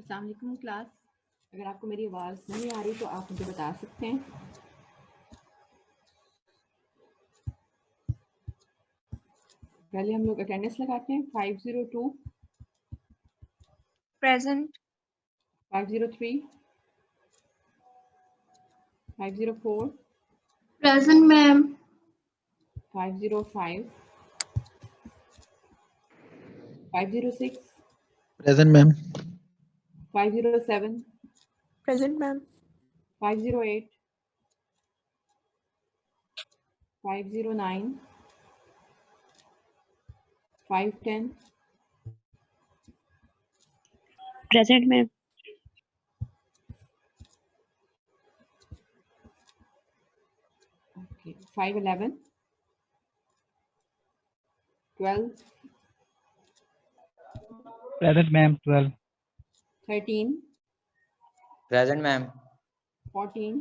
अस्सलाम वालेकुम क्लास। अगर आपको मेरी आवाज़ नहीं आ रही तो आप मुझे बता सकते हैं। पहले हम लोग अटेंडेंस लगाते हैं। 502, Present. 503, 504, Present, ma'am. 505, 506, Present, ma'am. 507, Present, ma'am. 508, 509, 510, Present, ma'am. okay, 511, 12, Present, ma'am. 12. 13, Present, ma'am. 14,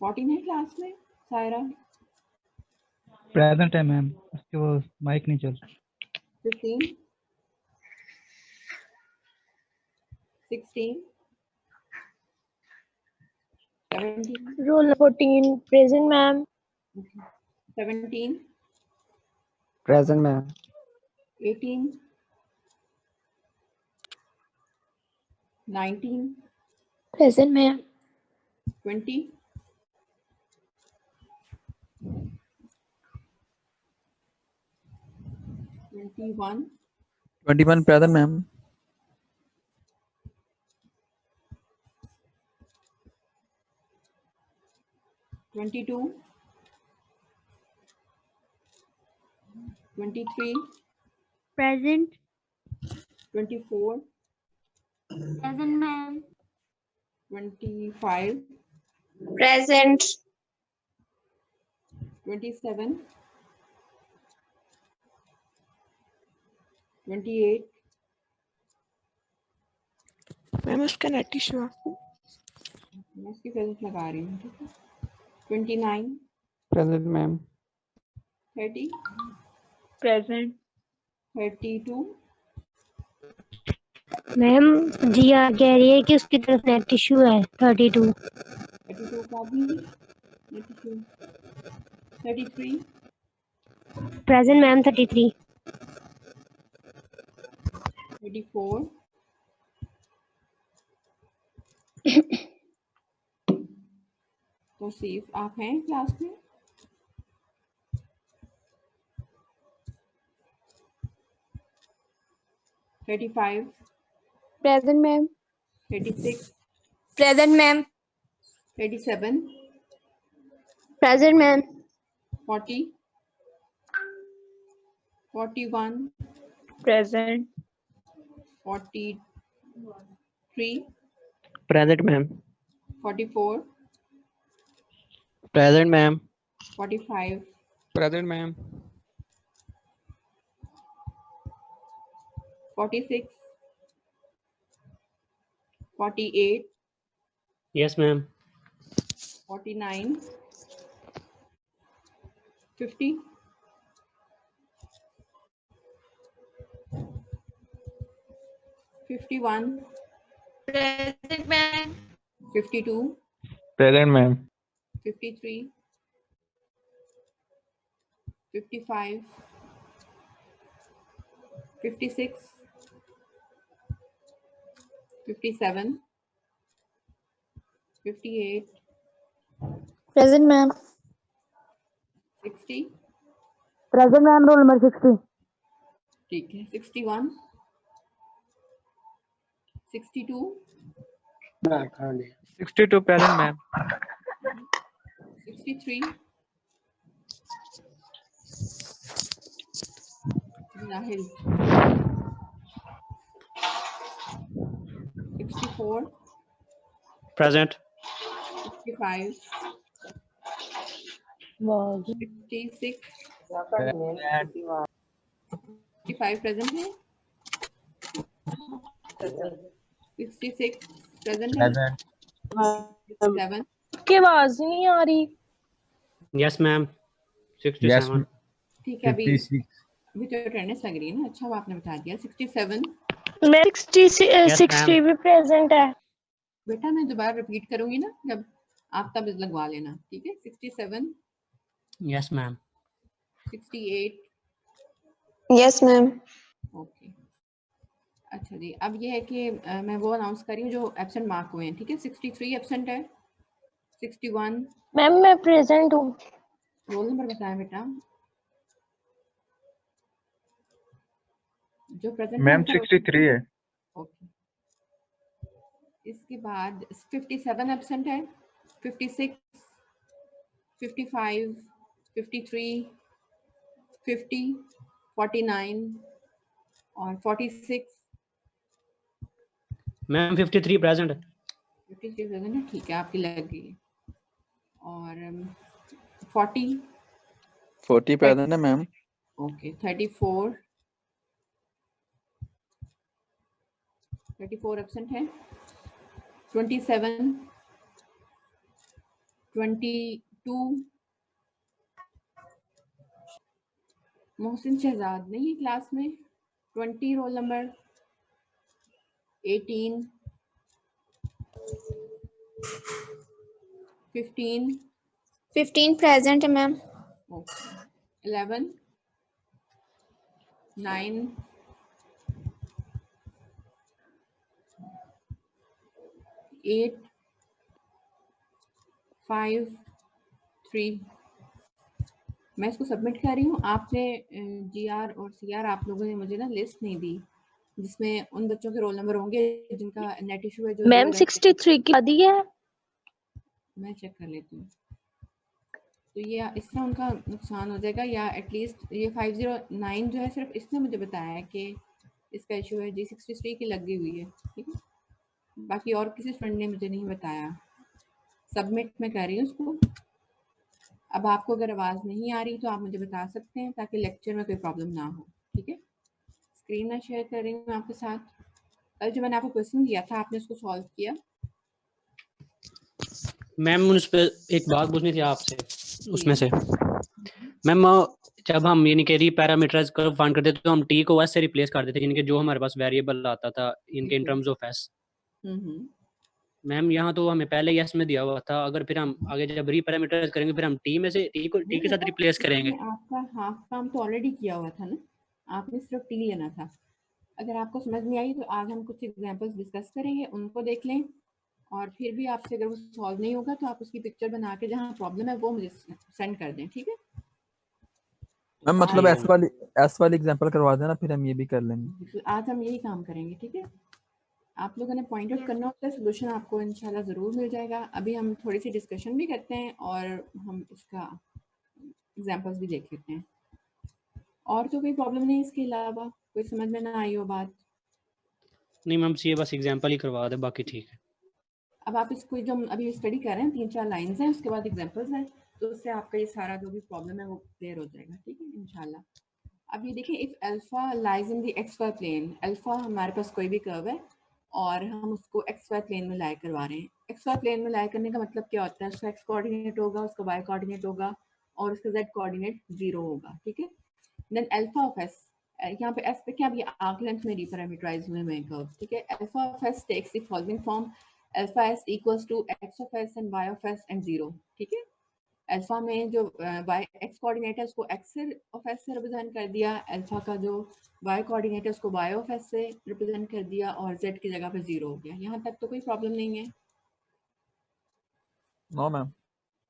14 है क्लास में सायरा। Present है मैम, उसके वो माइक नहीं चल। 15, 16, 17, Roll 14. Present, ma'am. 17, Present, ma'am. 18, 19, Present, ma'am. 20, 21, 21 present, ma'am. 22, 23, Present. 24, Present, ma'am. 25, Present. 27, 28, ma'am उसका net issue है। मैं इसकी प्रेजेंट लगा रही हूँ, ठीक है। 29, Present, ma'am. 30, Present. 32, मैम जिया कह रही है कि उसकी तरफ नेट इशू है। 32 32 का भी 33, प्रेजेंट मैम। 33 34, तो सिर्फ आप हैं क्लास में। 35, Present, ma'am. 36, Present, ma'am. 37, Present, ma'am. 40, 41, Present. 43, Present, ma'am. 44, Present, ma'am. 45, Present, ma'am. 46, 48, Yes, ma'am. 49, 50, 51, Present, ma'am. 52, Present, ma'am. 53, 55, 56, 57, 58, Present, ma'am. 60, present ma'am. Roll number 60 ठीक है। 61, 62, 62 present, ma'am. 63, Nahil, 64, Present. 65, 66, 65 present है। 66 present है। 67, की आवाज नहीं आ रही। Yes, ma'am. Yes, 67. ठीक है, अभी 56 अभी तो अटेंडेंस लग रही है ना। अच्छा, वो आपने बता दिया। 67। मैं 60 Yes, 60 ma'am. भी प्रेजेंट है। बेटा मैं दोबारा रिपीट करूंगी ना, जब आप तब लगवा लेना, ठीक है। 67, Yes, ma'am. 68। Yes ma'am. Okay, अच्छा जी। अब ये है कि मैं वो अनाउंस कर रही हूँ जो एब्सेंट मार्क हुए हैं, ठीक है। 63 एब्सेंट है। 61। मैम मैं प्रेजेंट हूँ। रोल नंबर बताएं बेटा, जो प्रेजेंट है मैम उनका रोल 63 है। नंबर। ओके, इसके बाद 57 एब्सेंट है। 56, 55, 53, 50, 49 और 46। Ma'am, 53 present. 56 है, ठीक है, आपकी लग गई। और 40। 40 प्रेजेंट है मैम। ओके, 34 एब्सेंट है। 27, 22। मोहसिन शहजाद नहीं है क्लास में। 20 रोल नंबर। 18, 15। 15 प्रेजेंट है मैम। ओके, 11, 9, 8, 5, 3। मैं इसको सबमिट कर रही हूँ। आपने जीआर और सीआर आप लोगों ने मुझे ना लिस्ट नहीं दी, जिसमें उन बच्चों के रोल नंबर होंगे जिनका नेट इशू है, जो मैम 63 की दी है। मैं चेक कर लेती हूँ। तो ये इस तरह उनका नुकसान हो जाएगा, या एटलीस्ट ये 509 जो है, सिर्फ इसने मुझे बताया है कि इसका इशू है। G63 की लगी हुई है, ठीक है। बाकी और किसी स्टूडेंट ने मुझे नहीं बताया। सबमिट मैं कर रही हूँ उसको। अब आपको अगर आवाज़ नहीं आ रही तो आप मुझे बता सकते हैं, ताकि लेक्चर में कोई प्रॉब्लम ना हो, ठीक है। स्क्रीन मैं शेयर कर रही हूँ आपके साथ। कल जो मैंने आपको क्वेश्चन दिया था, आपने उसको सॉल्व किया? मैम उस पे एक बात पूछनी थी आपसे उसमें जी। से। मैम जब हम यानी कि रीपैरामीटराइज कर्व फाइंड करते थे तो हम टी को एस से रिप्लेस कर देते थे, यानी कि जो हमारे पास वेरिएबल आता था इनके in terms of S. Hmm. Ma'am यहाँ तो हमें पहले ही एस में दिया हुआ था, अगर फिर हम आगे जब रीपैरामीटराइज करेंगे फिर हम टी में से टी नहीं के साथ बेटा, रिप्लेस करेंगे। इसमें आपका हाफ काम तो ऑलरेडी किया हुआ था ना, आपने सिर्फ टी लेना था। अगर आपको समझ नहीं आई तो आज हम कुछ एग्जांपल्स डिस्कस करेंगे, उनको देख लें। और फिर भी आपसे अगर वो सॉल्व नहीं होगा तो आप उसकी पिक्चर बना के जहाँ प्रॉब्लम है वो मुझे सेंड कर दें, ठीक है। मैम आज मतलब एस वाली एग्जांपल करवा देना, फिर हम ये भी कर लेंगे। आज हम यही काम करेंगे, ठीक है। आप लोगों ने पॉइंट आउट करना होता है, सोल्यूशन आपको इंशाल्लाह ज़रूर मिल जाएगा। अभी हम थोड़ी सी डिस्कशन भी करते हैं और हम इसका एग्जांपल्स भी देख लेते हैं। और तो कोई प्रॉब्लम नहीं इसके अलावा, कोई समझ में ना आई हो बात? नहीं मैम ये बस एग्जांपल ही करवा दे, बाकी ठीक है। अब आप इसको जो हम अभी स्टडी कर रहे हैं, 3-4 लाइंस हैं, उसके बाद एग्जांपल्स हैं, तो उससे आपका ये सारा जो भी प्रॉब्लम है वो क्लियर हो जाएगा, ठीक है इंशाल्लाह। अब ये देखिए, if alpha lies in the X Y plane, alpha हमारे पास कोई भी कर्व है और हम उसको एक्स वाई प्लेन में लाई करवा रहे हैं। एक्स वाई प्लेन में लाई करने का मतलब क्या होता है? उसका एक्स कोऑर्डिनेट होगा, उसका वाई कोऑर्डिनेट होगा और उसका जेड कोऑर्डिनेट 0 होगा, ठीक है। देन अल्फा ऑफ एस, यहाँ पे एस पे क्या, अभी आर्क लेंथ में रिपैरामीटराइज हुए हैं कर्व, ठीक है। Alpha of s takes the following form: alpha s equals to x of s and y of s and 0, ठीक है। अल्फा में जो वाई एक्स कोऑर्डिनेट है उसको एक्स ऑफ एस से रिप्रेजेंट कर दिया, अल्फा का जो वाई कोऑर्डिनेट है उसको वाई ऑफ एस से रिप्रेजेंट कर दिया और जेड की जगह पे 0 हो गया। यहाँ तक तो कोई प्रॉब्लम नहीं है, नो मैम।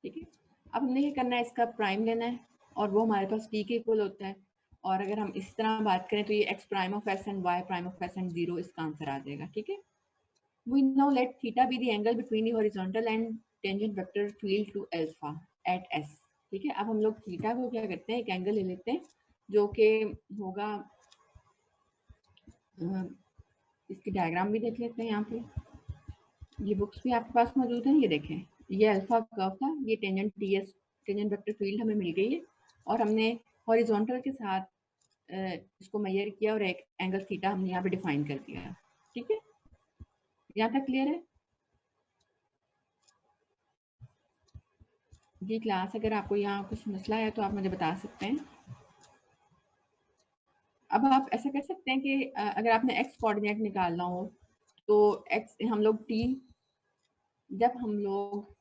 ठीक है। अब हमने ये करना है, इसका प्राइम लेना है और वो हमारे पास टी के इक्वल होता है। और अगर हम इस तरह बात करें तो ये x prime of s and y prime of s and 0 इसका आंसर आ जाएगा, ठीक है। We now let theta be the angle between the horizontal and tangent vector field to alpha at s, ठीक है। अब हम लोग थीटा को क्या करते हैं, एक एंगल ले लेते हैं जो कि होगा, इसकी डायग्राम भी देख लेते हैं। यहाँ पे ये बुक्स भी आपके पास मौजूद हैं, ये देखें, ये अल्फा कर्व था, ये tangent T s tangent vector field हमें मिल गई है और हमने हॉरिजॉन्टल के साथ इसको मेजर किया और एक एंगल थीटा हमने यहाँ पे डिफाइन कर दिया, ठीक है। यहाँ तक क्लियर है जी क्लास? अगर आपको यहाँ कुछ मसला है तो आप मुझे बता सकते हैं। अब आप ऐसा कर सकते हैं कि अगर आपने x कोऑर्डिनेट निकालना हो तो x हम लोग t, जब हम लोग,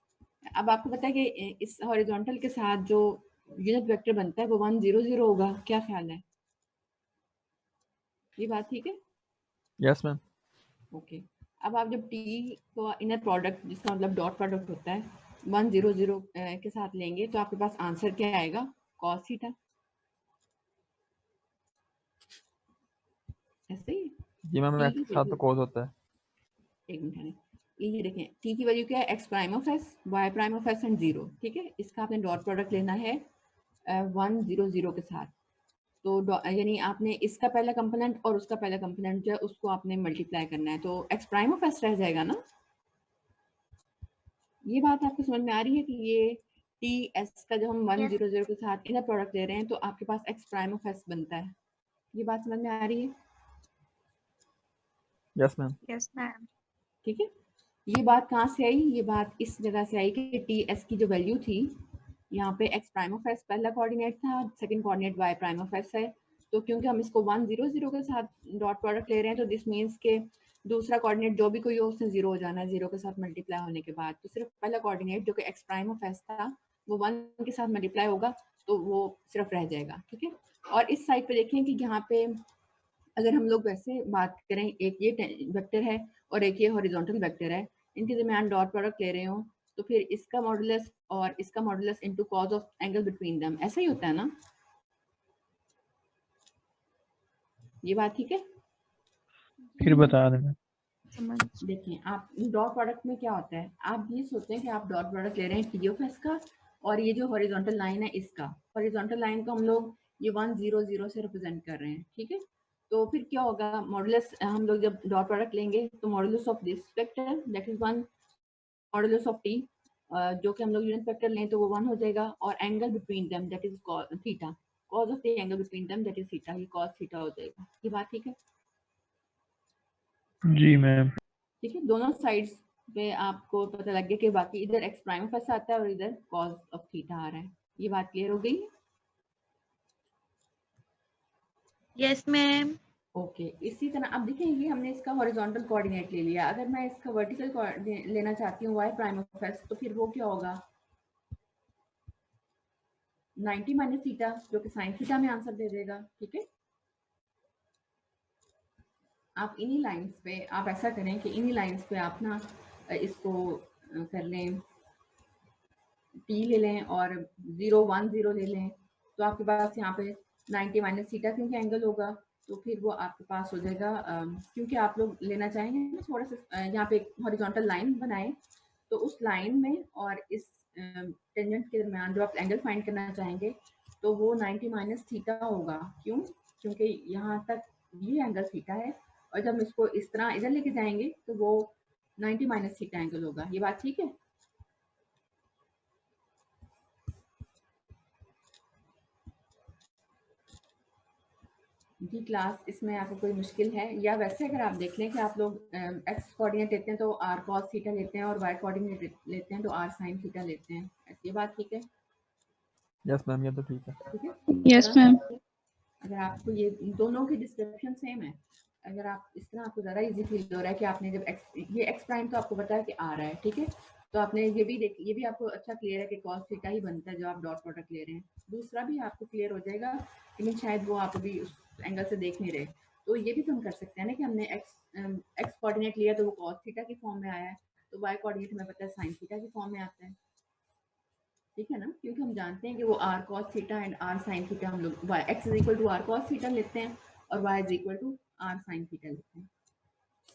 अब आपको पता है कि इस हॉरिजॉन्टल के साथ जो यूनिट वेक्टर बनता है वो 1 0 0 होगा, क्या ख्याल है? ये बात ठीक है? Yes ma'am. ओके। अब आप जब t को इनर प्रोडक्ट, जिसका मतलब डॉट प्रोडक्ट होता है, 1 0 0 के साथ लेंगे तो आपके पास आंसर क्या आएगा? cos theta. ऐसे ही जी मैम, t एक्स की के साथ तो वैल्यू, कोस होता है। एक मिनट, ये देखें t की वैल्यू क्या है? x prime of s, y prime of s and 0, ठीक है। इसका आपने डॉट प्रोडक्ट लेना है 1 0 0 के साथ। तो यानी आपने इसका पहला कंपोनेंट और उसका पहला कंपोनेंट जो है उसको आपने मल्टीप्लाई करना है, तो x प्राइम ऑफ s रह जाएगा ना। ये बात आपको समझ में आ रही है कि ये टी एस का जब हम 1 0 0 के साथ इनर प्रोडक्ट ले रहे हैं तो आपके पास x प्राइम ऑफ s बनता है। ये बात समझ में आ रही है? Yes ma'am. Yes, ma'am. ठीक है। ये बात कहाँ से आई? ये बात इस जगह से आई कि टी एस की जो वैल्यू थी, यहाँ पे x प्राइम ऑफ s पहला कोऑर्डिनेट था, second coordinate y prime of s है। तो क्योंकि हम इसको 1 0 0 के साथ डॉट प्रोडक्ट ले रहे हैं तो दिस मीन्स के दूसरा कोऑर्डिनेट जो भी कोई हो उससे 0 हो जाना है 0 के साथ मल्टीप्लाई होने के बाद। तो सिर्फ पहला कोऑर्डिनेट जो कि x प्राइम ऑफ s था वो 1 के साथ मल्टीप्लाई होगा तो वो सिर्फ रह जाएगा, ठीक है। और इस साइड पे देखें कि यहाँ पे अगर हम लोग वैसे बात करें, एक ये वेक्टर है और एक ये हॉरिजॉन्टल वेक्टर है, इनके दरमियान डॉट प्रोडक्ट ले रहे हो तो फिर इसका मॉडुलस और इसका modulus into cause of angle between them, ऐसा ही होता है ना। ये बात ठीक है? फिर बता देना। देखिए आप डॉट प्रोडक्ट में क्या होता है, आप ये सोचते हैं कि आप डॉट प्रोडक्ट ले रहे हैं टी ऑफ एस का और ये जो हॉरिजॉन्टल लाइन है इसका, हॉरिजॉन्टल लाइन को हम लोग ये 1 0 0 से रिप्रेजेंट कर रहे हैं, ठीक है। तो फिर क्या होगा, मॉडुलस हम लोग जब डॉट प्रोडक्ट लेंगे तो modulus of this vector that is 1, modulus of T जो कि हम लोग यूनिट वेक्टर लें तो वो 1 हो जाएगा, और angle between them that is theta, cause of the angle between them that is theta, ये कॉस थीटा हो जाएगा। ये बात ठीक है? जी मैम। ठीक है, दोनों साइड्स पे आपको पता लग गया कि बाकी इधर एक्स प्राइम ऑफ एस आता है और इधर कॉस ऑफ थीटा आ रहा है। ये बात क्लियर हो गई? Yes, ma'am. ओके। इसी तरह अब देखिए ये हमने इसका हॉरिजॉन्टल कोऑर्डिनेट ले लिया, अगर मैं इसका वर्टिकल कोऑर्डिनेट लेना चाहती हूँ वाई प्राइम ऑफ एस तो फिर वो क्या होगा? 90 माइनस थीटा, जो कि साइन थीटा में आंसर दे देगा, ठीक है। आप इन्हीं लाइंस पे आप ऐसा करें कि इन्हीं लाइंस पे आप ना इसको कर लें, टी ले लें और 0 1 0 ले लें, तो आपके पास यहाँ पे 90 माइनस थीटा क्योंकि एंगल होगा तो फिर वो आपके पास हो जाएगा, क्योंकि आप लोग लेना चाहेंगे ना थोड़ा सा यहाँ पे हॉरिजॉन्टल लाइन बनाए तो उस लाइन में और इस टेंजेंट के दरमियान जो आप एंगल फाइंड करना चाहेंगे तो वो 90 माइनस थीटा होगा। क्यों? क्योंकि यहाँ तक ये एंगल थीटा है और जब हम इसको इस तरह इधर लेके जाएंगे तो वो 90 माइनस थीटा एंगल होगा। ये बात ठीक है? जी क्लास, इसमें आपको कोई मुश्किल है? या वैसे अगर आप देख लें कि आप लोग एक्स कोऑर्डिनेट लेते हैं तो आर कॉस थीटा लेते हैं और वाई कोऑर्डिनेट लेते हैं तो आर साइन थीटा लेते हैं, ये बात ठीक है? यस मैम, ये तो ठीक है। ठीक है। Yes, ma'am. अगर आपको ये दोनों की डिस्क्रिप्शन सेम है, अगर आप इस तरह आपको ज़्यादा इजी फील हो रहा है कि आपने जब ये एक्स प्राइम तो आपको पता है कि आ रहा है, ठीक है, तो आपने ये भी आपको अच्छा क्लियर है कि कॉस थीटा ही बनता है जब आप डॉट प्रोडक्ट ले रहे हैं। दूसरा भी आपको क्लियर हो जाएगा, लेकिन शायद वो आप अभी उस एंगल से देख नहीं रहे। तो ये भी तो हम कर सकते हैं ना कि हमने एक्स कोऑर्डिनेट लिया तो वो कॉस थीटा की फॉर्म में आया है, तो वाई कोऑर्डिनेट हमें पता है साइन थीटा की फॉर्म में आता है, ठीक है ना, क्योंकि हम जानते हैं कि वो r cos theta and r sine theta हम लोग x is equal to r cos theta लेते हैं और y is equal to r sine theta लेते हैं।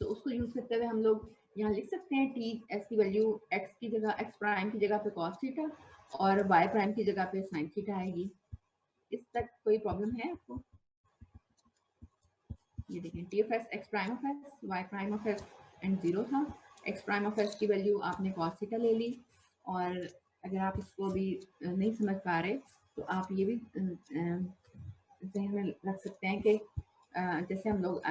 तो उसको यूज करते हुए हम लोग यहाँ लिख सकते हैं टी एस की वैल्यू एक्स की जगह, एक्स प्राइम की जगह पे कॉस थीटा और वाई प्राइम की जगह पे साइन थीटा आएगी। इस तक कोई प्रॉब्लम है आपको? ये देखें T of s x prime of s, y prime of s and 0 था, एक्स प्राइम ऑफ एस की वैल्यू आपने कॉस थीटा ले ली, और अगर आप इसको भी नहीं समझ पा रहे तो आप ये भी ज़हन में रख सकते हैं कि जैसे हम लोग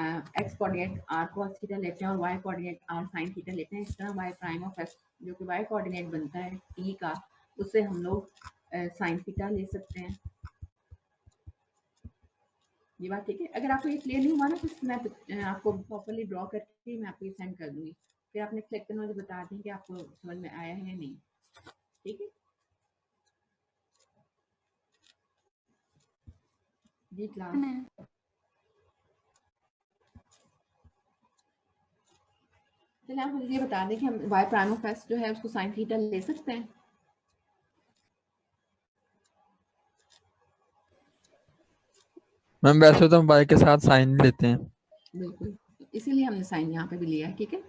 x coordinate r cos theta लेते हैं और y coordinate r sine theta लेते हैं, इस तरह वाई प्राइम ऑफ एस जो कि वाई कोऑर्डिनेट बनता है टी का, उससे हम लोग साइन थीटा ले सकते हैं। ये बात ठीक है। अगर आपको ये क्लियर नहीं हुआ ना तो मैं आपको प्रॉपर्ली ड्रॉ करके मैं आपको सेंड कर दूंगी, फिर आपने चेक करना मुझे बता दें कि आपको समझ में आया है या नहीं। ठीक है जी क्लास। मैम चलिए आप मुझे ये बता दें कि हम वाई प्राइम ऑफ एस जो है उसको साइन थीटा ले सकते हैं। मैम वैसे तो हम y के साथ साइन लेते हैं। बिल्कुल, इसीलिए हमने साइन यहाँ पे भी लिया है। ठीक है,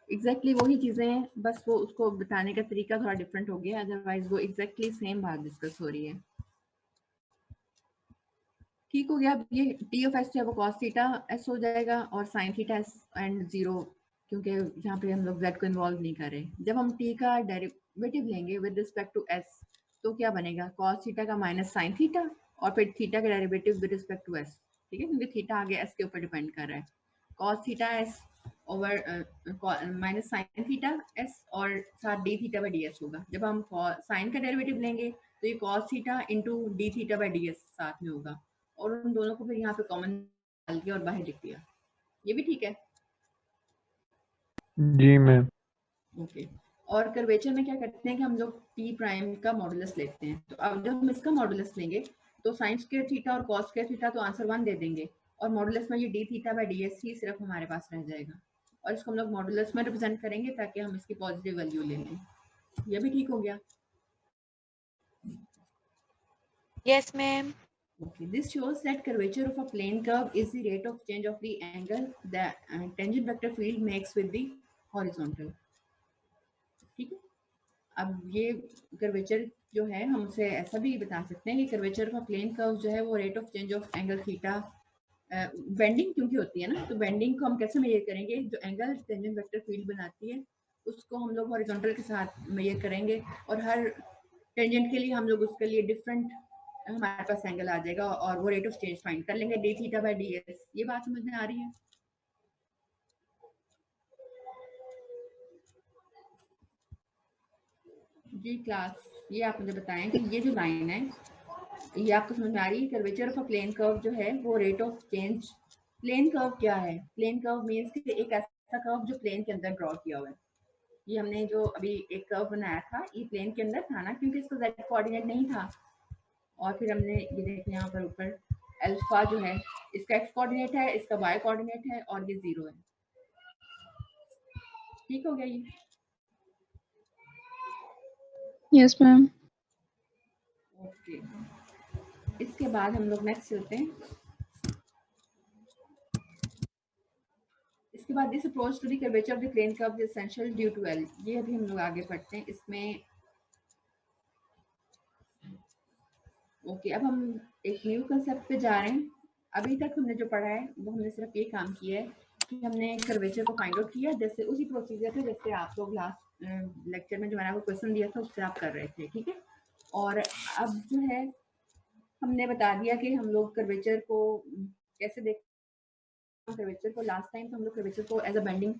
एग्जैक्टली वही चीजें हैं, बस वो उसको बताने का तरीका थोड़ा डिफरेंट हो गया, अदरवाइज वो एग्जैक्टली सेम बात डिस्कस हो रही है। ठीक हो गया। अब ये टी ऑफ एस जो है वो कॉस थीटा एस हो जाएगा और sine theta S and zero, क्योंकि यहाँ पे हम लोग जेड को इन्वॉल्व नहीं कर रहे। जब हम टी का डेरिवेटिव लेंगे विद रिस्पेक्ट टू एस तो क्या बनेगा, कॉस थीटा का माइनस साइन थीटा और फिर थीटा का derivative with respect to s. ठीक है, क्योंकि थीटा आगे एस के ऊपर डिपेंड कर रहा है। Cos theta S over minus sine theta S और साथ D theta by d S होगा। जब हम साइन का डेरिवेटिव लेंगे तो ये cos theta into D theta by d S साथ में होगा और उन दोनों को फिर यहाँ पे कॉमन डाल दिया और बाहर लिख दिया। ये भी ठीक है। जी मैम। ओके, और कर्वेचर में क्या करते हैं कि हम लोग टी प्राइम का मॉडुलस लेते हैं। तो अब जब हम इसका मॉडुलस लेंगे तो साइन स्क्वायर थीटा और कॉस स्क्वायर थीटा तो आंसर 1 दे देंगे और मॉडुलस में ये d theta by d s ही सिर्फ हमारे पास रह जाएगा और इसको हम लोग मॉडुलस में रिप्रेजेंट करेंगे ताकि हम इसकी पॉजिटिव वैल्यू ले लें। ये भी ठीक हो गया। Yes ma'am. Okay, this shows that curvature of a plane curve is the rate of change of the angle that tangent vector field makes with the horizontal. ठीक है, अब ये कर्वेचर जो है हम उसे ऐसा भी बता सकते हैं कि कर्वेचर ऑफ प्लेन कर्व जो है वो rate of change of angle theta, bending क्योंकि होती है ना, तो बेंडिंग को हम कैसे मेजर करेंगे, जो एंगल टेंजेंट वेक्टर फील्ड बनाती है उसको हम लोग हॉरिजॉन्टल के साथ मेजर करेंगे और हर टेंजेंट के लिए हम लोग उसके लिए डिफरेंट हमारे पास एंगल आ जाएगा और वो रेट ऑफ चेंज फाइंड कर लेंगे D theta by d S. ये बात समझ में आ रही है? जी क्लास, ये आप मुझे बताएं कि ये जो लाइन है ये आपको समझ में आ रही है? Curvature of a plane curve जो है वो rate of change, plane curve क्या है? प्लेन कर्व मीन्स कि एक ऐसा कर्व जो प्लेन के अंदर ड्रॉ किया हुआ है। ये हमने जो अभी एक कर्व बनाया था ये प्लेन के अंदर था ना, क्योंकि इसका जेड कोऑर्डिनेट नहीं था और फिर हमने ये देखें यहाँ पर ऊपर अल्फा जो है इसका एक्स कोऑर्डिनेट है, इसका वाई कोऑर्डिनेट है और ये 0 है। ठीक हो गया ये? Yes ma'am. ओके, इसके बाद हम लोग नेक्स्ट चलते हैं। इसके बाद this approach to the curvature of the plane curve is essential due to L. ये अभी हम लोग आगे पढ़ते हैं इसमें। ओके, अब हम एक न्यू कंसेप्ट पे जा रहे हैं। अभी तक हमने जो पढ़ा है वो हमने सिर्फ ये काम किया है कि हमने कर्वेचर को फाइंड आउट किया, जैसे उसी प्रोसीजर थे जैसे आप लोग लास्ट लेक्चर में जो मैंने आपको क्वेश्चन दिया था उससे आप कर रहे थे। ठीक है, और अब जो है हमने बता दिया कि हम लोग कर्वेचर को कैसे देख, कर्वेचर को लास्ट टाइम तो हम लोग कर्वेचर को एज अ बेंडिंग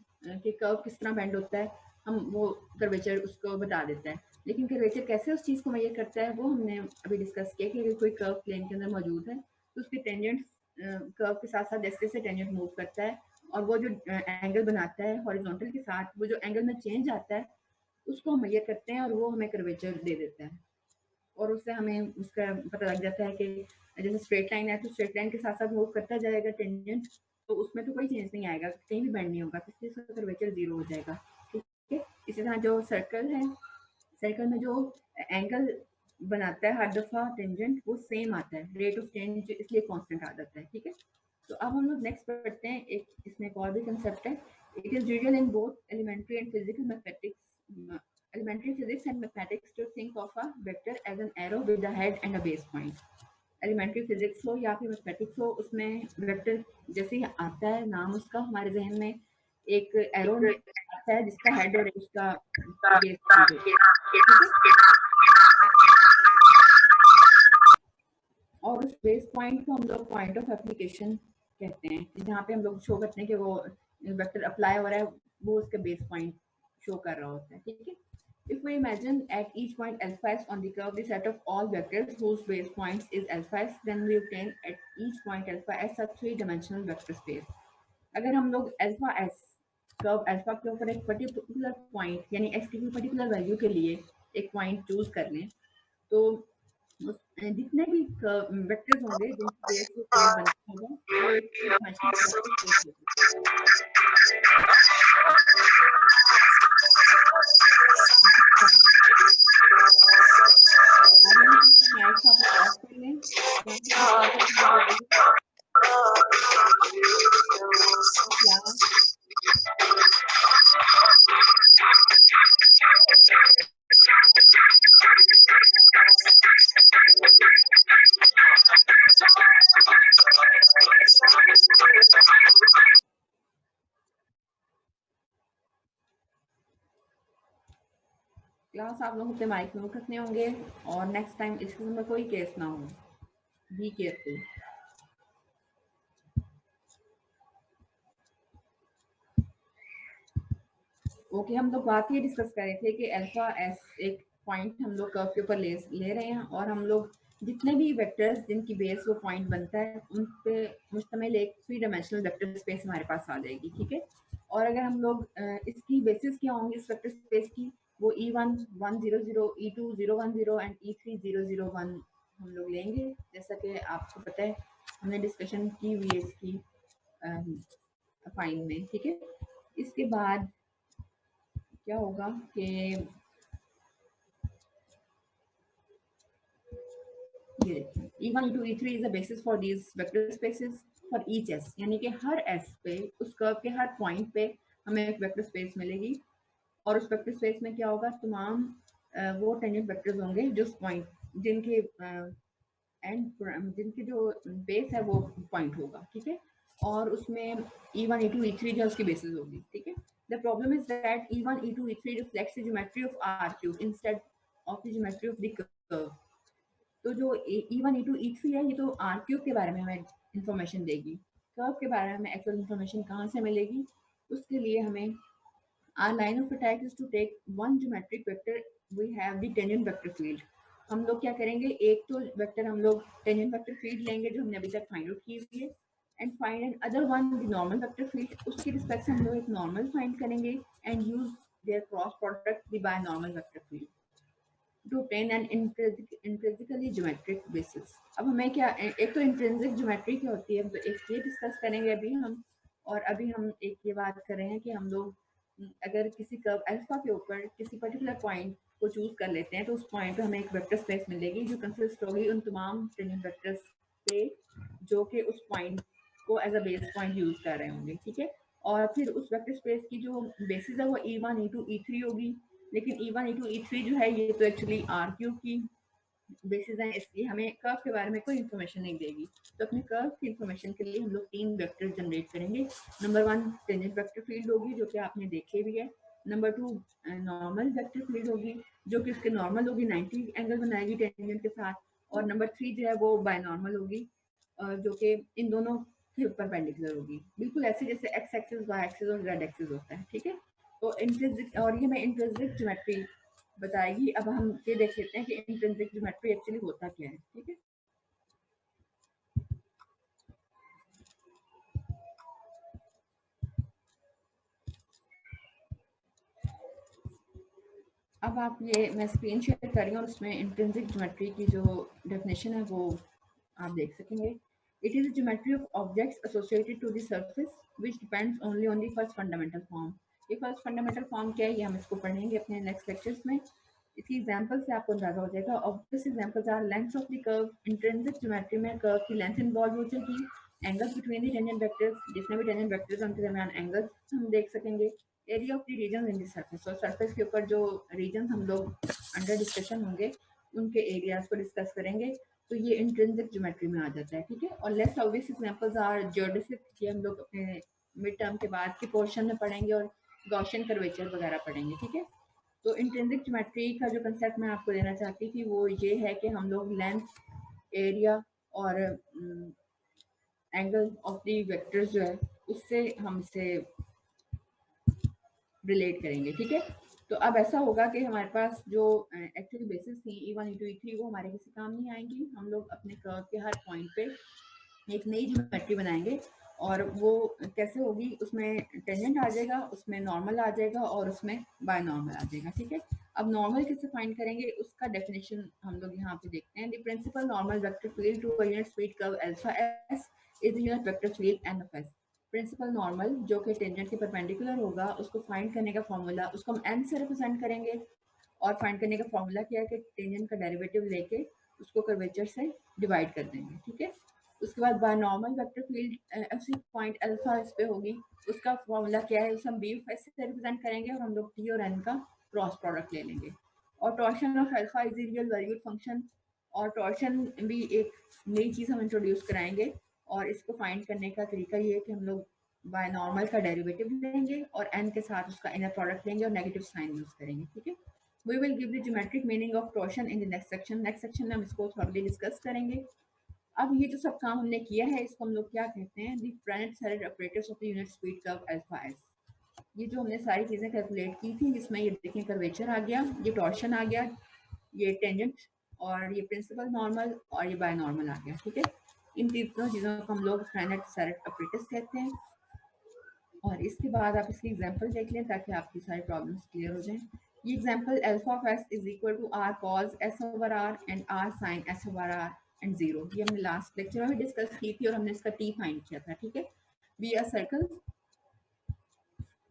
कि कर्व किस तरह बेंड होता है हम वो कर्वेचर उसको बता देता है, लेकिन कर्वेचर कैसे उस चीज़ को मेजर करता है वो हमने अभी डिस्कस किया कि अगर कोई कर्व प्लेन के अंदर मौजूद है तो उसके टेंजेंट कर्व के साथ साथ जैसे जैसे टेंजेंट मूव करता है और वो जो एंगल बनाता है हॉरिजॉन्टल के साथ, वो जो एंगल में चेंज आता है उसको हम मेजर करते हैं और वो हमें कर्वेचर दे देता है और उससे हमें उसका पता लग जाता है कि जैसे स्ट्रेट लाइन है तो स्ट्रेट लाइन के साथ साथ मूव करता जाएगा टेंजेंट, तो उसमें तो कोई चेंज नहीं आएगा, कहीं भी बेंड नहीं होगा, तो इसलिए उसका कर्वेचर 0 हो जाएगा। ठीक है, इसी तरह जो सर्कल है, सर्कल में जो एंगल बनाता है हर दफा टेंजेंट वो सेम आता है, रेट ऑफ चेंज इसलिए कांस्टेंट आ जाता है। ठीक है, तो अब हम लोग नेक्स्ट पढ़ते हैं। एक इसमें एक और भी कंसेप्ट है, it is usual in both elementary and physical mathematics, elementary physics and mathematics to think of a vector as an arrow with a head and a base point. Elementary physics हो या फिर mathematics हो, उसमें vector जैसे ही आता है नाम उसका हमारे जहन में एक एरो आता है जिसका हेड और उसका बेस पॉइंट है। और उस बेस पॉइंट को हम लोग पॉइंट ऑफ एप्लीकेशन कहते हैं, जहाँ पे हम लोग शो करते हैं कि वो वेक्टर अप्लाई हो रहा है वो उसका बेस पॉइंट शो कर रहा होता है। ठीक है, If we imagine at each point alpha s on the curve the set of all vectors whose base points is alpha s, then we obtain at each point alpha s a 3-dimensional vector space. अगर हम लोग alpha S curve alpha के ऊपर एक particular point यानी x की particular value के लिए एक पॉइंट चूज कर लें, तो जितने भी वेक्टर्स होंगे जिनकी बेस पे पॉइंट बनता होगा वो एक 3-dimensional वेक्टर स्पेस क्लास आप लोग अपने माइक म्यूट रखने होंगे और नेक्स्ट टाइम इस किस्म का कोई केस ना हो, बी केयरफुल। ओके, हम लोग बात ये डिस्कस कर रहे थे कि अल्फा एस एक पॉइंट हम लोग कर्व के ऊपर ले रहे हैं और हम लोग जितने भी वेक्टर्स जिनकी बेस वो पॉइंट बनता है उन पे मुश्तमिल एक 3-डायमेंशनल वेक्टर स्पेस हमारे पास आ जाएगी, ठीक है। और अगर हम लोग इसकी बेसिस क्या होंगी इस वेक्टर स्पेस की, वो E1 100, E2 010 एंड E3 001 हम लोग लेंगे, जैसा कि आपको पता है हमने डिस्कशन की हुई है इसकी फाइन में, ठीक है। इसके बाद क्या होगा कि ये देखिए E1 E2 E3 is the basis for these vector spaces for each s, यानी कि हर s पे उस कर्व के हर पॉइंट पे हमें एक वेक्टर स्पेस मिलेगी और उस वेक्टर स्पेस में क्या होगा, तमाम वो टेंजेंट वेक्टर्स होंगे जो पॉइंट जिनके जिनकी जो बेस है वो पॉइंट होगा, ठीक है। और उसमें E1 E2 E3 जो उसकी बेसिस होगी, ठीक है। The problem is that E1 E2 E3 reflects the geometry of R³ instead of the geometry of the curve. तो जो E1 E2 E3 है ये तो R³ के बारे में हमें इंफॉर्मेशन देगी, कर्व के बारे में हमें एक्चुअल इंफॉर्मेशन कहाँ से मिलेगी, उसके लिए हमें our line of attack is to take one geometric vector, we have the tangent vector field. हम लोग क्या करेंगे, एक तो वेक्टर हम लोग टेंजेंट वेक्टर फील्ड लेंगे जो हमने अभी तक फाइंड आउट की हुई है, and find another one the normal vector field, उसके रिस्पेक्ट से हम लोग एक नॉर्मल फाइंड करेंगे and use their cross product the binormal vector field to obtain an intrinsically geometric basis. अब हमें क्या, एक तो इंट्रिंसिक ज्योमेट्री क्या होती है, तो एक ये डिस्कस करेंगे अभी हम, और अभी हम एक ये बात कर रहे हैं कि हम लोग अगर किसी कर्व अल्फा के ऊपर किसी पर्टिकुलर पॉइंट को चूज कर लेते हैं तो उस पॉइंट पे हमें एक वेक्टर स्पेस मिलेगी जो कंसिस्ट होगी उन तमाम टेंजेंट वेक्टर्स पे जो कि उस पॉइंट को as a base point use कर रहे होंगे, ठीक है। और फिर उस वेक्टर स्पेस की जो बेसिस है वो E1 E2 E3 होगी, लेकिन E1 E2 E3 जो है ये तो एक्चुअली R³ की बेसिस है, इसलिए हमें कर्व के बारे में कोई इन्फॉर्मेशन नहीं देगी। तो अपने कर्व की इन्फॉर्मेशन के लिए हम लोग 3 वेक्टर जनरेट करेंगे। नंबर 1 टेंजेंट वेक्टर फील्ड होगी जो कि आपने देखे भी है, नंबर 2 नॉर्मल वेक्टर फील्ड होगी जो कि उसके नॉर्मल होगी 90 एंगल बनाएगी टेंजेंट के साथ, और नंबर 3 जो है वो बायनॉर्मल होगी जो कि इन दोनों के परपेंडिकुलर होगी, बिल्कुल ऐसे जैसे एक्स एक्सिस वाई एक्सिस और जेड एक्सिस होता है, ठीक है। तो इंट्रिंसिक, और ये मैं इंट्रिंसिक ज्योमेट्री बताएगी। अब हम ये देख लेते हैं कि इंट्रिंसिक ज्योमेट्री एक्चुअली होता क्या है, ठीक है। अब आप ये मैं स्क्रीन शेयर कर रही हूँ और उसमें इंट्रिंसिक ज्योमेट्री की जो डेफिनेशन है वो आप देख सकेंगे। It is geometry of objects associated to the surface which depends only on the first fundamental form. ये फर्स्ट फंडामेंटल फॉर्म क्या है ये हम इसको पढ़ेंगे अपने नेक्स्ट लेक्चर्स में। इसकी एग्जांपल से आपको अंदाजा हो जाएगा। Obvious examples are lengths of the curve. Intrinsic geometry में कर्व की लेंथ इन्वॉल्व हो जाएगी, angles between the tangent vectors, जितने भी टेंजेंट वेक्टर्स उनके दरमियान एंगल्स हम देख सकेंगे, area of the region in the surface, और सरफेस के ऊपर जो रीजन हम लोग अंडर डिस्कशन होंगे उनके एरियाज को डिस्कस करेंगे। तो ये इंट्रिंसिक ज्योमेट्री में आ जाता है, ठीक है। और less obvious examples are geodesic, ये हम लोग अपने मिड टर्म के बाद के पोर्शन में पढ़ेंगे, और गॉसियन कर्वेचर वगैरह पढ़ेंगे, ठीक है। तो इंट्रिंसिक ज्योमेट्री का जो कंसेप्ट मैं आपको देना चाहती थी वो ये है कि हम लोग लेंथ, एरिया और एंगल ऑफ द वेक्टर्स जो है उससे हम इसे रिलेट करेंगे, ठीक है। तो अब ऐसा होगा कि हमारे पास जो एक्चुअल बेसिस थी E1 E2 E3 वो हमारे किसी काम नहीं आएंगी। हम लोग अपने कर्व के हर पॉइंट पे एक नई ज्योमेट्री बनाएंगे और वो कैसे होगी, उसमें टेंजेंट आ जाएगा, उसमें नॉर्मल आ जाएगा और उसमें बाय नॉर्मल आ जाएगा। ठीक है, अब नॉर्मल कैसे फाइंड करेंगे उसका डेफिनेशन हम लोग यहाँ पे देखते हैं। The principal normal vector field to a unit speed curve alpha s is the unit vector field N of s. Principal normal जो कि टेंजेंट के परपेंडिकुलर होगा, उसको फाइंड करने का फॉर्मूला, उसको हम एन से रिप्रेजेंट करेंगे और फाइंड करने का फॉर्मूला क्या है कि टेंजेंट का डेरिवेटिव लेके उसको कर्वेचर से डिवाइड कर देंगे। ठीक है, उसके बाद बाय नॉर्मल वेक्टर फील्ड ऐसी पॉइंट अल्फा इस पे होगी, उसका फॉर्मूला क्या है, उसे हम बी ऑफ एस से रिप्रेजेंट करेंगे और हम लोग टी और एन का क्रॉस प्रोडक्ट ले लेंगे। और torsion of alpha is the real valued function, और टॉर्शन भी एक नई चीज़ हम इंट्रोड्यूस कराएंगे और इसको फाइंड करने का तरीका ये है कि हम लोग बाय नॉर्मल का डेरिवेटिव लेंगे और एन के साथ उसका इनर प्रोडक्ट लेंगे और नेगेटिव साइन यूज करेंगे। ठीक है, we will give the geometric meaning of torsion in the next section. Next section में हम इसको थोड़ी डिस्कस करेंगे। अब ये जो सब काम हमने किया है इसको हम लोग क्या कहते हैं, the Frenet Serret operators of the unit speed curve alpha s. ये जो हमने सारी चीज़ें कैलकुलेट की थी, जिसमें ये देखें कर्वेचर आ गया, ये टॉर्शन आ गया, ये टेंजेंट और ये प्रिंसिपल नॉर्मल और ये बाय नॉर्मल आ गया। ठीक है, इन तीनों चीज़ों को हम लोग फ्रेंड साइड ऑपरेटर्स कहते हैं। और इसके बाद आप इसकी एग्जांपल देख लें ताकि आपकी सारी प्रॉब्लम्स क्लियर हो जाएं। ये example alpha of s is equal to r cos s over r and r sine s over r and zero. ये हमने लास्ट लेक्चर में भी डिस्कस की थी और हमने इसका टी फाइंड किया था। ठीक है, be a circle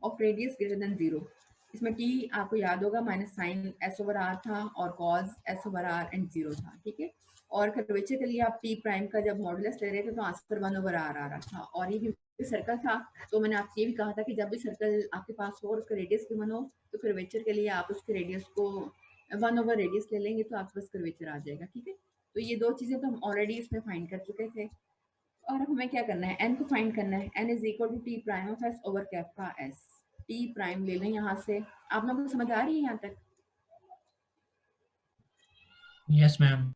of radius greater than zero. इसमें टी आपको याद होगा minus sine s over r था और cos s over r and zero था। ठीक है, और कर्वेचर के लिए आप टी प्राइम का जब मॉडुलस ले रहे थे तो आंसर 1 ओवर आर आ रहा था। और ये सर्कल था तो मैंने आपसे ये भी कहा था कि जब भी सर्कल आपके पास हो और उसका रेडियस भी 1 हो तो कर्वेचर के लिए आप उसके रेडियस को 1 ओवर रेडियस ले लेंगे तो आपके पास कर्वेचर आ जाएगा। ठीक है, तो ये दो चीज़ें तो हम ऑलरेडी इसमें फाइंड कर चुके थे। और अब हमें क्या करना है, एन को फाइंड करना है। N is equal to T prime of s over kappa s. T prime ले लें यहाँ से। आप लोगों को समझ आ रही है यहाँ तक? Yes ma'am.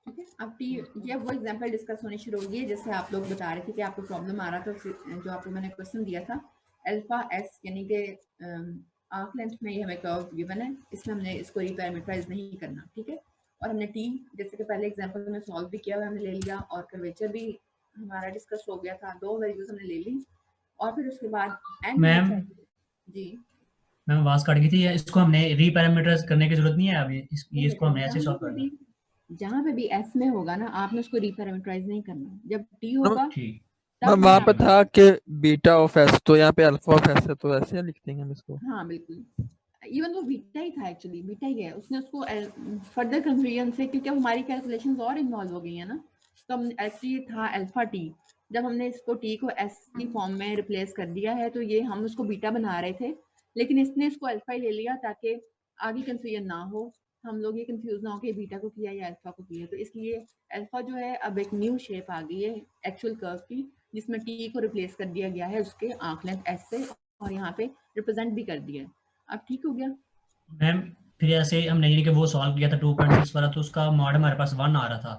ठीक है, अब टी ये वो एग्जांपल डिस्कस होनी शुरू होगी जैसे आप लोग बता रहे थे कि आपको प्रॉब्लम आ रहा था, जो आपको मैंने क्वेश्चन दिया था अल्फा एस यानी कि आर्क लेंथ में ये हमें कर्व गिवन है, इसमें हमने इसको रीपैरामीटराइज नहीं करना। ठीक है, और हमने टी जैसे कि पहले एग्जांपल में सॉल्व भी किया हुआ हमने ले लिया और कर्वेचर भी हमारा डिस्कस हो गया था, दो वैल्यूज हमने ले ली। और फिर उसके बाद एन मैम जी मैम आवाज कट गई थी, इसको हमने रीपैरामीटराइज करने की जरूरत नहीं है अभी, इसको हमने ऐसे सॉल्व करना है। जहाँ पे भी एस में होगा ना आपने उसको रीपैरामीटराइज नहीं करना, जब टी होगा ठीक। तब वहाँ पे आप था कि बीटा ऑफ एस, तो यहाँ पे अल्फा ऑफ एस है तो ऐसे लिख देंगे हम इसको। हाँ बिल्कुल, इवन वो बीटा ही था, एक्चुअली बीटा ही है, उसने उसको फर्दर कंफ्यूजन से, क्योंकि हमारी कैलकुलेशंस और इन्वॉल्व हो गई है ना, तो हम एक्चुअली था अल्फा टी, जब हमने इसको टी को एस की फॉर्म में रिप्लेस कर दिया है तो ये हम उसको बीटा बना रहे थे, लेकिन इसने इसको अल्फा ही ले लिया ताकि आगे कंफ्यूजन ना हो, हम लोग ये कंफ्यूज ना हो कि बीटा को किया या अल्फा को किया। तो इसलिए अल्फा जो है अब एक न्यू शेप आ गई है एक्चुअल कर्व की, जिसमें टी को रिप्लेस कर दिया गया है उसके आर्क लेंथ एस से और यहाँ पे रिप्रेजेंट भी कर दिया है। अब ठीक हो गया मैम फिर ऐसे हमने यानी कि वो सॉल्व किया था 2.6 वाला, तो उसका मॉड हमारे पास 1 आ रहा था,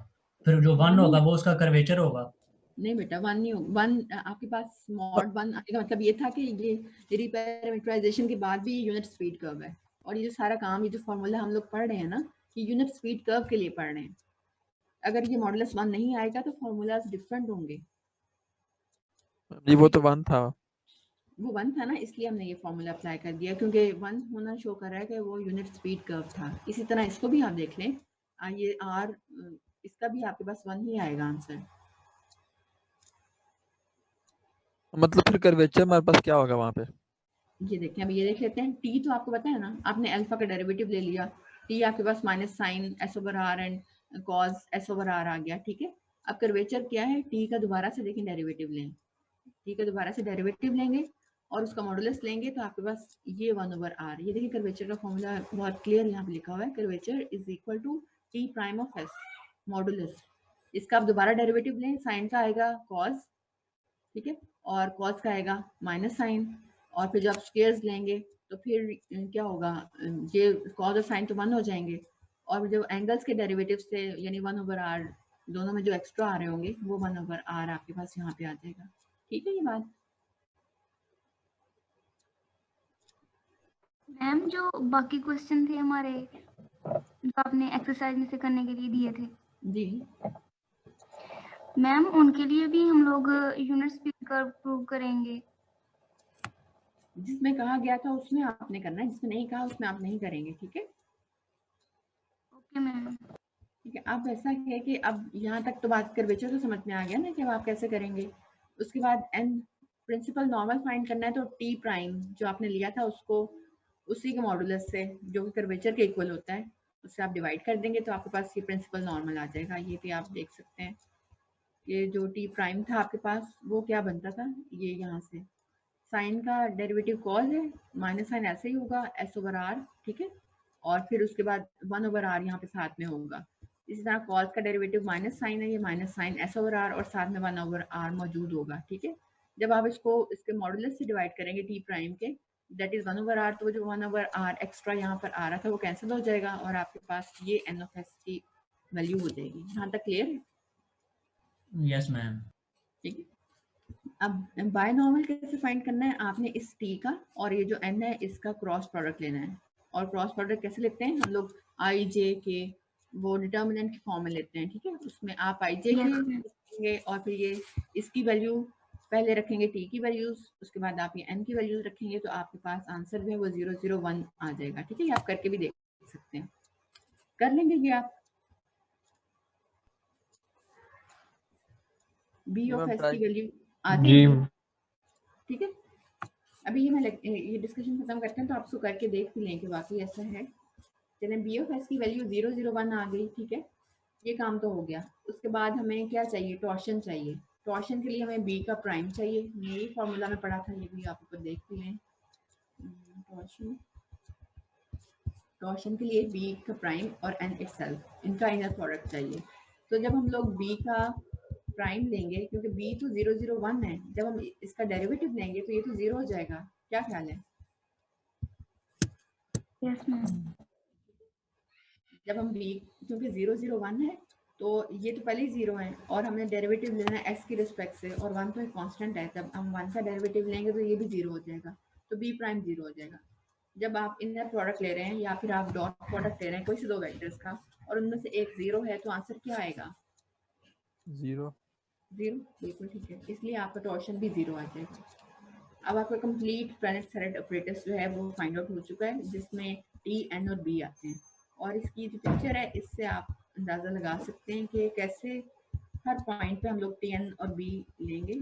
फिर जो 1 होगा वो उसका कर्वेचर होगा। नहीं बेटा, 1 नहीं होगा, 1 आपके पास मॉड 1 आएगा, मतलब ये था कि ये रीपैरामीटराइजेशन के बाद भी यूनिट स्पीड कर्व है। और ये जो सारा काम, ये जो फॉर्मूला हम लोग पढ़ रहे हैं ना, ये यूनिट स्पीड कर्व के लिए पढ़ रहे हैं। अगर ये मॉडुलस 1 नहीं आएगा तो फॉर्मूलाज डिफरेंट होंगे। जी वो तो 1 था। वो 1 था ना, इसलिए हमने ये फॉर्मूला अप्लाई कर दिया, क्योंकि 1 होना शो कर रहा है कि वो यूनिट स्पीड कर्व था। इसी तरह इसको भी आप देख लें, ये आर, इसका भी आपके पास 1 ही आएगा आंसर। मतलब फिर कर्वेचर हमारे पास क्या होगा वहाँ पे? ये देखें, अब ये देख लेते हैं। टी तो आपको पता है ना, आपने अल्फा का डेरिवेटिव ले लिया, टी आपके पास minus sine s over r and cos s over r आ गया। ठीक है, अब कर्वेचर क्या है, टी का दोबारा से देखें डेरिवेटिव लें, टी का दोबारा से डेरिवेटिव लेंगे और उसका मॉडुलस लेंगे तो आपके पास ये 1 ओवर आर। ये देखिए कर्वेचर का फॉर्मूला बहुत क्लियर यहाँ पे लिखा हुआ है, curvature is equal to T prime of s modulus. इसका आप दोबारा डेरिवेटिव लें, साइन का आएगा कॉस, ठीक है, और कॉस का आएगा माइनस साइन, और फिर जब आप स्क्वायर्स लेंगे तो फिर क्या होगा, ये कॉस और साइन तो 1 हो जाएंगे, और जो एंगल्स के डेरिवेटिव से यानी 1 ओवर आर, दोनों में जो एक्स्ट्रा आ रहे होंगे वो 1 ओवर आर आपके पास यहाँ पे आ जाएगा। ठीक है ये बात? मैम जो बाकी क्वेश्चन थे हमारे जो आपने एक्सरसाइज में से करने के लिए दिए थे जी मैम, उनके लिए भी हम लोग यूनिट स्पीड कर्व प्रूव करेंगे। जिसमें कहा गया था उसमें आपने करना है, जिसमें नहीं कहा उसमें आप नहीं करेंगे। ठीक है, ओके मैम। ठीक है। अब ऐसा है कि अब यहाँ तक तो बात कर्वेचर तो समझ में आ गया ना कि अब आप कैसे करेंगे। उसके बाद एन प्रिंसिपल नॉर्मल फाइंड करना है, तो टी प्राइम जो आपने लिया था उसको उसी के मॉडुलस से जो कि कर्वेचर के इक्वल होता है उससे आप डिवाइड कर देंगे तो आपके पास ये प्रिंसिपल नॉर्मल आ जाएगा। ये भी आप देख सकते हैं, ये जो टी प्राइम था आपके पास वो क्या बनता था, ये यहाँ से साइन का डेरिवेटिव कॉस है, माइनस साइन ऐसे ही होगा एस ओवर आर। ठीक है, और फिर उसके बाद 1 ओवर आर यहाँ पे साथ में होगा। इसी तरह कॉस का डेरिवेटिव माइनस साइन है, ये minus sine s over r और साथ में 1 ओवर आर मौजूद होगा। ठीक है, जब आप इसको इसके मॉडुलस से डिवाइड करेंगे टी प्राइम के, दैट इज 1 ओवर आर, तो जो 1 ओवर आर एक्स्ट्रा यहाँ पर आ रहा था वो कैंसिल हो जाएगा और आपके पास ये एन ऑफ एस की वैल्यू हो जाएगी। यहाँ तक क्लियर है? Yes ma'am. ठीक है, अब बाय नॉर्मल कैसे फाइंड करना है, आपने इस टी का और ये जो एन है इसका क्रॉस प्रोडक्ट लेना है। और क्रॉस प्रोडक्ट कैसे लेते हैं हम लोग, आई जे के वो डिटर्मिनेंट की फॉर्म में लेते हैं। ठीक है, उसमें आप आई जे के रखेंगे और फिर ये इसकी वैल्यू पहले रखेंगे टी की वैल्यूज, उसके बाद आप ये एन की वैल्यूज रखेंगे तो आपके पास आंसर जो है वो 001 आ जाएगा। ठीक है, ये आप करके भी देख सकते हैं, कर लेंगे ये आप। बी ऑफ एस की वैल्यू आती जी है। ठीक है, अभी ये मैं ये डिस्कशन खत्म करते हैं तो आप उसको करके देख भी लें कि वाकई ऐसा है। चलें, बी ऑफ एस की वैल्यू 001 आ गई। ठीक है, ये काम तो हो गया। उसके बाद हमें क्या चाहिए, टॉर्शन चाहिए। टॉर्शन के लिए हमें बी का प्राइम चाहिए, यही फॉर्मूला में पढ़ा था, ये भी आप ऊपर देख भी लें। टॉर्शन के लिए बी का प्राइम और एन इटसेल्फ इनका इनर प्रोडक्ट चाहिए। तो जब हम लोग बी का प्राइम लेंगे, क्योंकि बी तो 001 है, जब हम इसका डेरिवेटिव लेंगे तो ये तो 0 हो जाएगा। क्या ख्याल है? Yes ma'am. जब हम बी, क्योंकि 001 है तो ये तो पहले ही 0 है और हमने डेरिवेटिव लेना है एक्स की रिस्पेक्ट से और 1 तो एक कांस्टेंट है, जब हम 1 का डेरिवेटिव लेंगे तो ये भी 0 हो जाएगा, तो बी प्राइम 0 हो जाएगा। जब आप इनर प्रोडक्ट ले रहे हैं या फिर आप डॉट प्रोडक्ट ले रहे हैं कोई से दो वेक्टर्स का और उनमें से एक 0 है तो आंसर क्या आएगा? 0। बिल्कुल ठीक है, इसलिए आपका टॉर्शन भी 0 आ जाएगा। अब आपका कंप्लीट प्लैनेट सेलेक्ट ऑपरेटर्स जो है वो फाइंड आउट हो चुका है, जिसमें टी एन और बी आते हैं। और इसकी जो पिक्चर है इससे आप अंदाज़ा लगा सकते हैं कि कैसे हर पॉइंट पे हम लोग टी एन और बी लेंगे।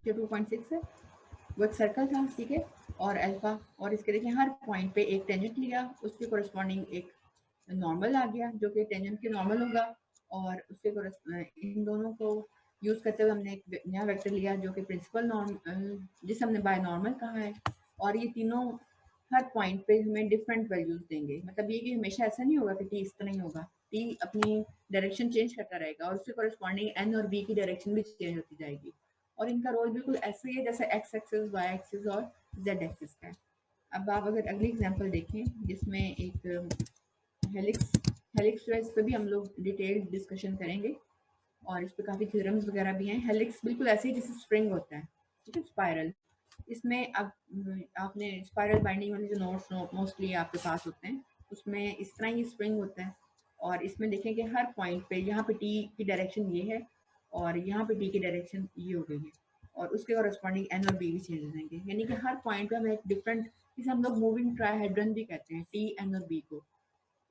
जो 2.6 है वो एक सर्कल था। ठीक है, और अल्फा, और इसके देखिए हर पॉइंट पे एक टेंजेंट लिया, उसके कोरस्पॉन्डिंग एक नॉर्मल आ गया जो कि टेंजेंट के नॉर्मल होगा, और उसके इन दोनों को यूज करते हुए हमने एक नया वेक्टर लिया जो कि प्रिंसिपल नॉर्म जिसे हमने बाय नॉर्मल कहा है। और ये तीनों हर पॉइंट पे हमें डिफरेंट वैल्यूज देंगे, मतलब ये कि हमेशा ऐसा नहीं होगा कि टी इस तरह ही होगा, टी अपनी डायरेक्शन चेंज करता रहेगा और उसके कोरस्पॉन्डिंग एन और बी की डायरेक्शन भी चेंज होती जाएगी। और इनका रोल बिल्कुल ऐसे ही है जैसे एक्स एक्सिस, वाई एक्सिस और जेड एक्सिस का है। अब आप अगर अगली एग्जांपल देखें जिसमें एक हेलिक्स जो है, इस पर भी हम लोग डिटेल डिस्कशन करेंगे और इस पर काफ़ी थ्योरम्स वगैरह भी हैं। हेलिक्स बिल्कुल ऐसे ही जैसे स्प्रिंग होता है, ठीक है, स्पायरल। इसमें अब आपने स्पायरल बाइंडिंग वाले जो नोट्स मोस्टली आपके पास होते हैं उसमें इस तरह ही स्प्रिंग होता है। और इसमें देखें कि हर पॉइंट पे यहाँ पे टी की डायरेक्शन ये है और यहाँ पे टी की डायरेक्शन ये हो गई है और उसके कॉरस्पॉन्डिंग एन और बी भी चेंज हो जाएंगे, यानी कि हर पॉइंट पे हम एक डिफरेंट, जिसे हम लोग मूविंग ट्राइहेड्रन भी कहते हैं, टी एन और बी को।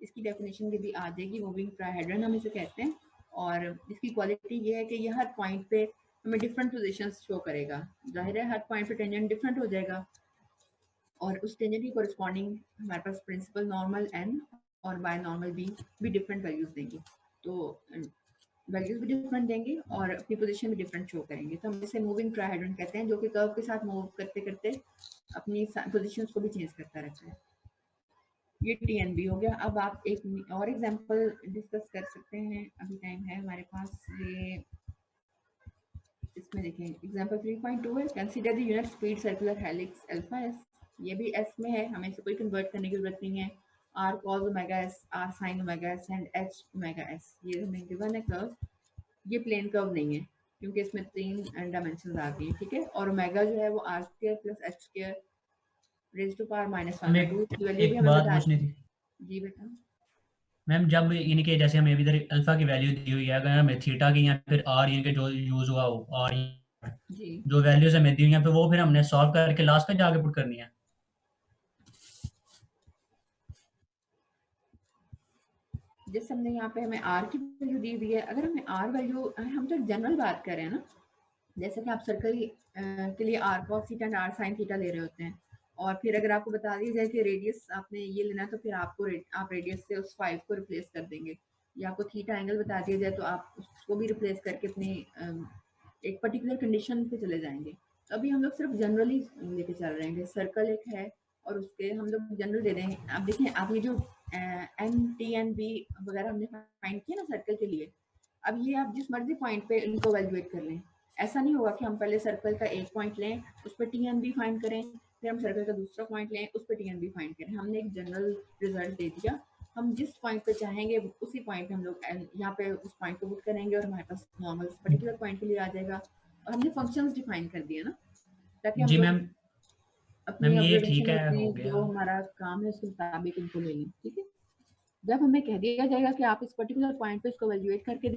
इसकी डेफिनेशन भी आ जाएगी, मूविंग ट्राइहेड्रन हम इसे कहते हैं। और इसकी क्वालिटी ये है कि ये हर पॉइंट पे हमें डिफरेंट पोजीशंस शो करेगा। जाहिर है हर पॉइंट पे टेंजेंट डिफरेंट हो जाएगा और उस टेंजेंट की कोरिस्पॉन्डिंग हमारे पास प्रिंसिपल नॉर्मल एन और बाय नॉर्मल बी भी डिफरेंट वैल्यूज देंगे। तो वैल्यूज भी डिफरेंट देंगे और अपनी पोजीशन भी डिफरेंट शो करेंगे। तो हम इसे मूविंग ट्राइहेड्रन कहते हैं, जो कि कर्व के साथ मूव करते करते अपनी पोजीशंस को भी चेंज करता रहता है। ये टीएनबी हो गया। अब आप एक और एग्जांपल डिस्कस कर सकते हैं, अभी टाइम है हमारे पास। ये इसमें देखें एग्जांपल 3.2 है, consider the unit speed circular helix alpha s, ये भी एस में है, हमें इसे कोई कन्वर्ट करने की जरूरत नहीं है। R cos omega s, r sine omega s and h omega s, ये हमें गिवन है कर्व, ये प्लेन कर्व नहीं है क्योंकि इसमें 3 डायमेंशंस आ गई है, ठीक है। और ओमेगा जो है वो r square plus h square raise to power -1/2 की वैल्यू भी एक हमें बात बता पूछनी थी जी बेटा। मैम, जब इनके जैसे हमें इधर अल्फा की वैल्यू दी हुई है, अगर हमें थीटा की या फिर आर इनके जो यूज हुआ हो आर जी जो वैल्यूज हमें दी हुई हैं, फिर वो फिर हमने सॉल्व करके लास्ट पे जाके पुट करनी है। जैसे हमने यहाँ पे हमें आर की वैल्यू दी हुई है, अगर हमें आर वैल्यू, हम तो जनरल बात कर रहे हैं ना, जैसे कि आप सर्कल के लिए r cos theta and r sine theta ले रहे होते हैं, और फिर अगर आपको बता दिया जाए कि रेडियस आपने ये लेना है तो फिर आपको आप रेडियस से उस 5 को रिप्लेस कर देंगे, या आपको थीटा एंगल बता दिया जाए तो आप उसको भी रिप्लेस करके अपनी एक पर्टिकुलर कंडीशन पे चले जाएंगे। तो अभी हम लोग सिर्फ जनरली लेके चल रहे हैं, सर्कल एक है और उसके हम लोग जनरल दे रहे हैं। आप देखिए, आप ये जो एन टी एन बी वगैरह हमने फाइंड किया ना सर्कल के लिए, अब ये आप जिस मर्जी पॉइंट पे इनको वैल्यूएट कर लें, ऐसा नहीं होगा कि हम पहले सर्कल का एक पॉइंट लें, उस पर टी एन बी फाइंड करें, फिर हम सर्कल का दूसरा पॉइंट लें, उस पर टी एन बी फाइंड करें। हमने एक जनरल रिजल्ट दे दिया, हम जिस पॉइंट पे चाहेंगे उसी पॉइंट पे हम लोग यहाँ पे उस पॉइंट को बुक करेंगे और हमारे पास नॉर्मल पर्टिकुलर पॉइंट के लिए आ जाएगा। और हमने फंक्शंस डिफाइन कर दिए ना, ताकि हम जी लोग मैम, अपनी ये ऑब्जर्वेशन ठीक में है, अपनी हो गया। जो हमारा काम है उसके मुताबिक इनको ले लें, ठीक है। जब हमें कह दिया जाएगा कि आप इस पर्टिकुलर पॉइंट पे इसको वैल्यूएट करके